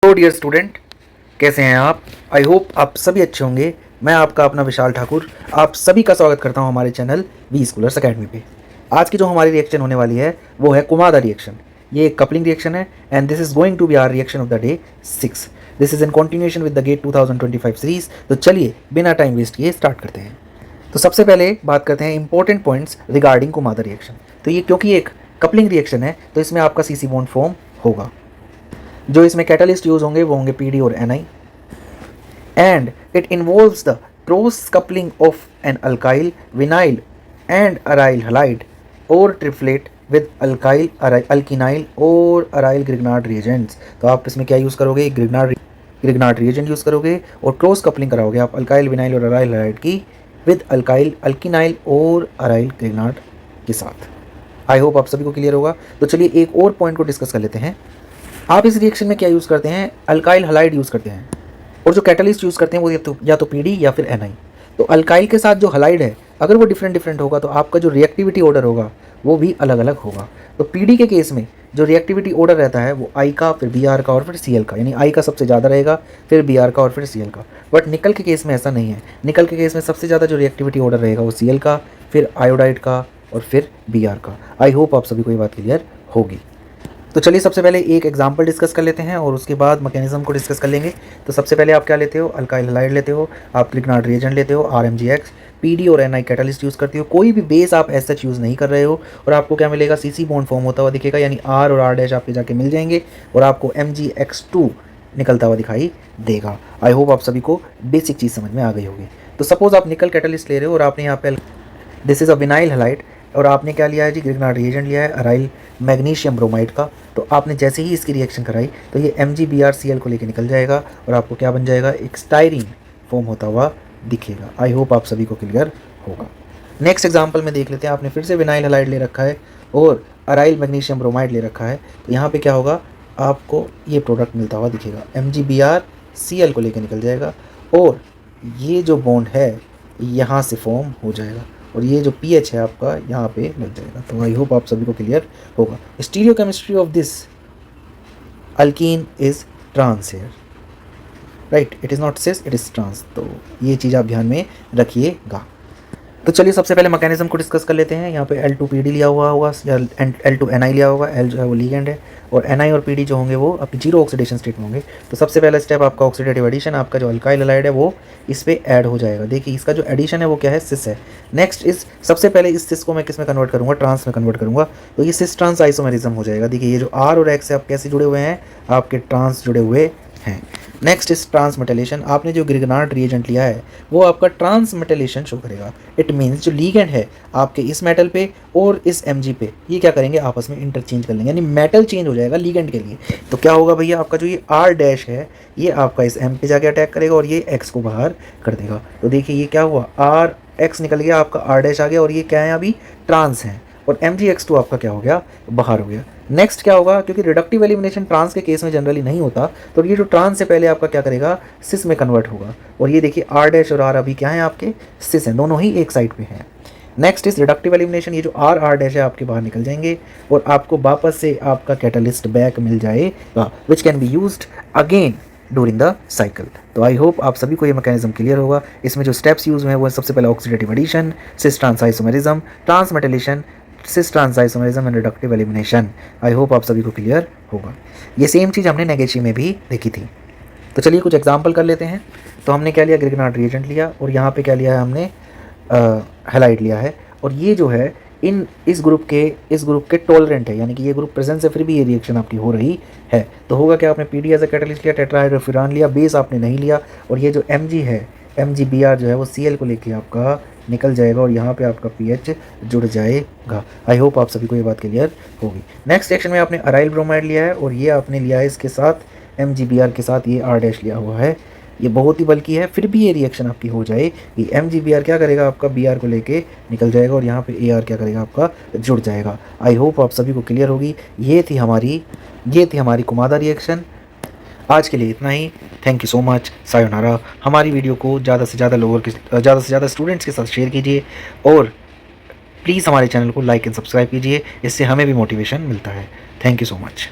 Hello dear student, कैसे हैं आप? आई होप आप सभी अच्छे होंगे। मैं आपका अपना विशाल ठाकुर आप सभी का स्वागत करता हूं हमारे चैनल बी स्कूलर्स अकेडमी पे। आज की जो हमारी रिएक्शन होने वाली है वो है कुमादा रिएक्शन। ये एक कपलिंग रिएक्शन है and this is going to be our reaction of the day 6। This is in continuation with the GATE 2025 series. तो चलिए बिना टाइम वेस्ट किए स्टार्ट करते हैं। तो सबसे पहले बात करते हैं इंपॉर्टेंट पॉइंट्स रिगार्डिंग कुमादा रिएक्शन। तो ये क्योंकि एक कपलिंग रिएक्शन है तो इसमें आपका सीसी बॉन्ड फॉर्म होगा। जो इसमें कैटलिस्ट यूज होंगे वो होंगे पीडी और NI and it involves the cross coupling of an alkyl vinyl and aryl halide और ट्रिपलेट विद अल्काइल अल्किनाइल और अराइल ग्रिग्नार्ड रिएजेंट्स। तो आप इसमें क्या यूज़ करोगे? ग्रिग्नार्ड रिएजेंट यूज़ करोगे और क्रॉस कपलिंग कराओगे आप अल्काइल विनाइल और अराइल हलाइड की विद अल्काइल अल्किनाइल और अराइल ग्रिग्नार्ड के साथ। आई होप आप सभी को क्लियर होगा। तो चलिए एक और पॉइंट को डिस्कस कर लेते हैं। आप इस रिएक्शन में क्या यूज़ करते हैं? अल्काइल हलाइड यूज़ करते हैं और जो कैटलिस्ट यूज़ करते हैं वो या तो पीडी या फिर एनआई। तो अल्काइल के साथ जो हलाइड है अगर वो डिफरेंट होगा तो आपका जो रिएक्टिविटी ऑर्डर होगा वो भी अलग अलग होगा। तो पीडी के केस में जो रिएक्टिविटी ऑर्डर रहता है वो आई का, फिर बी आर का और फिर सी एल का, यानी आई का सबसे ज़्यादा रहेगा, फिर बी आर का और फिर सी एल का। बट निकल के केस में ऐसा नहीं है। निकल के केस में सबसे ज़्यादा जो रिएक्टिविटी ऑर्डर रहेगा वो सी एल का, फिर आयोडाइड का और फिर बी आर का। आई होप आप सभी को ये बात क्लियर होगी। तो चलिए सबसे पहले एक एग्जांपल डिस्कस कर लेते हैं और उसके बाद मैकेनिज्म को डिस्कस कर लेंगे। तो सबसे पहले आप क्या लेते हो? अल्काइल हलाइड लेते हो, आप ग्रिग्नार्ड रिएजेंट लेते हो, RMGX, पीडी और एनआई कैटलिस्ट यूज़ करते हो। कोई भी बेस आप ऐसा यूज़ नहीं कर रहे हो और आपको क्या मिलेगा? सीसी बॉन्ड फॉर्म होता हुआ दिखेगा, यानी R और R' आपके जाके मिल जाएंगे और आपको MgX2 निकलता हुआ दिखाई देगा। आई होप आप सभी को बेसिक चीज़ समझ में आ गई होगी। तो सपोज आप निकल कैटलिस्ट ले रहे हो और आपने यहाँ पे this is a vinyl halide और आपने क्या लिया है जी? ग्रिग्नार्ड रिएजेंट लिया है अराइल मैग्नीशियम ब्रोमाइड का। तो आपने जैसे ही इसकी रिएक्शन कराई तो ये MgBrCl को लेके निकल जाएगा और आपको क्या बन जाएगा? एक स्टाइरीन फॉर्म होता हुआ दिखेगा। आई होप आप सभी को क्लियर होगा। नेक्स्ट एग्जांपल में देख लेते हैं। आपने फिर से विनाइल हलाइड ले रखा है और अराइल मैग्नीशियम ब्रोमाइड ले रखा है। तो यहाँ पे क्या होगा? आपको ये प्रोडक्ट मिलता हुआ दिखेगा, MgBrCl को लेकर निकल जाएगा और ये जो बॉन्ड है यहाँ से फॉर्म हो जाएगा और ये जो pH है आपका यहाँ पे लग जाएगा। तो आई होप आप सभी को क्लियर होगा। Stereochemistry of this alkene is trans here, right? It is not cis, it is trans. तो ये चीज़ आप ध्यान में रखिएगा। तो चलिए सबसे पहले मैकेनिज्म को डिस्कस कर लेते हैं। यहाँ पे L2PD लिया हुआ होगा या L2NI लिया होगा। L जो है वो लीगेंड है और NI और PD जो होंगे वो अपनी जीरो ऑक्सीडेशन स्टेट में होंगे। तो सबसे पहला स्टेप आपका ऑक्सीडेटिव एडिशन, आपका जो अल्काइल हलाइड है वो इस पर ऐड हो जाएगा। देखिए इसका जो एडिशन है वो क्या है? सिस है। नेक्स्ट इस सबसे पहले इस सिस को मैं किस में कन्वर्ट करूँगा? ट्रांस में कन्वर्ट करूँगा। तो ये सिस ट्रांस आइसोमेरिज्म हो जाएगा। देखिए ये जो R और X है आप कैसे जुड़े हुए हैं? आपके ट्रांस जुड़े हुए हैं। Next is transmetalation. आपने जो ग्रिग्नार्ड रिएजेंट लिया है वो आपका ट्रांसमेटेलेशन शो करेगा। इट मीन्स जो लीगेंड है आपके इस मेटल पे और इस Mg पे ये क्या करेंगे? आपस में इंटरचेंज कर लेंगे, यानी मेटल चेंज हो जाएगा लीगेंड के लिए। तो क्या होगा भैया? आपका जो ये R' है ये आपका इस M पे जाके अटैक करेगा और ये X को बाहर कर देगा। तो देखिए ये क्या हुआ? RX निकल गया, आपका R' आ गया और ये क्या है? अभी ट्रांस है और MgX2 आपका क्या हो गया? बाहर हो गया। नेक्स्ट क्या होगा? क्योंकि रिडक्टिव एलिमिनेशन ट्रांस के केस में जनरली नहीं होता तो ये जो ट्रांस से पहले आपका क्या करेगा? सिस में कन्वर्ट होगा और ये देखिए R' और R अभी क्या है? आपके सिस हैं, दोनों ही एक साइड पे हैं। Next is reductive elimination. ये जो R' है आपके बाहर निकल जाएंगे और आपको वापस से आपका कैटलिस्ट बैक मिल जाएगा which can be used again during the cycle. तो आई होप आप सभी को ये मैकेनिज्म क्लियर होगा। इसमें जो स्टेप्स यूज हुए हैं वो सबसे पहले oxidative addition, cis trans isomerism, transmetalation, cis trans isomerism and reductive elimination. I hope आप सभी को क्लियर होगा। ये सेम चीज़ हमने नेगेची में भी देखी थी। तो चलिए कुछ एग्जांपल कर लेते हैं। तो हमने क्या लिया? ग्रिग्नार्ड रिएजेंट लिया और यहाँ पे क्या लिया है? हमने हैलाइड लिया है और ये जो है इस ग्रुप के टॉलरेंट है, यानी कि ये ग्रुप प्रेजेंस से फिर भी ये रिएक्शन आपकी हो रही है। तो होगा क्या? आपने पीडी एज अ कैटलिस्ट लिया, टेट्राहाइड्रोफुरान लिया, बेस आपने नहीं लिया और ये जो Mg है MgBr जो है वो Cl को लेके आपका निकल जाएगा और यहाँ पे आपका pH जुड़ जाएगा। आई होप आप सभी को ये बात क्लियर होगी। नेक्स्ट सेक्शन में आपने अराइल ब्रोमाइड लिया है और ये आपने लिया है इसके साथ MgBr के साथ ये R' लिया हुआ है। ये बहुत ही बल्कि है, फिर भी ये रिएक्शन आपकी हो जाए कि MgBr क्या करेगा? आपका Br को लेके निकल जाएगा और यहाँ पे Ar क्या करेगा? आपका जुड़ जाएगा। आई होप आप सभी को क्लियर होगी। ये थी हमारी कुमादा रिएक्शन। आज के लिए इतना ही। Thank you so much. सायोनारा। हमारी वीडियो को ज़्यादा से ज़्यादा स्टूडेंट्स के साथ शेयर कीजिए और प्लीज़ हमारे चैनल को लाइक एंड सब्सक्राइब कीजिए। इससे हमें भी मोटिवेशन मिलता है। Thank you so much.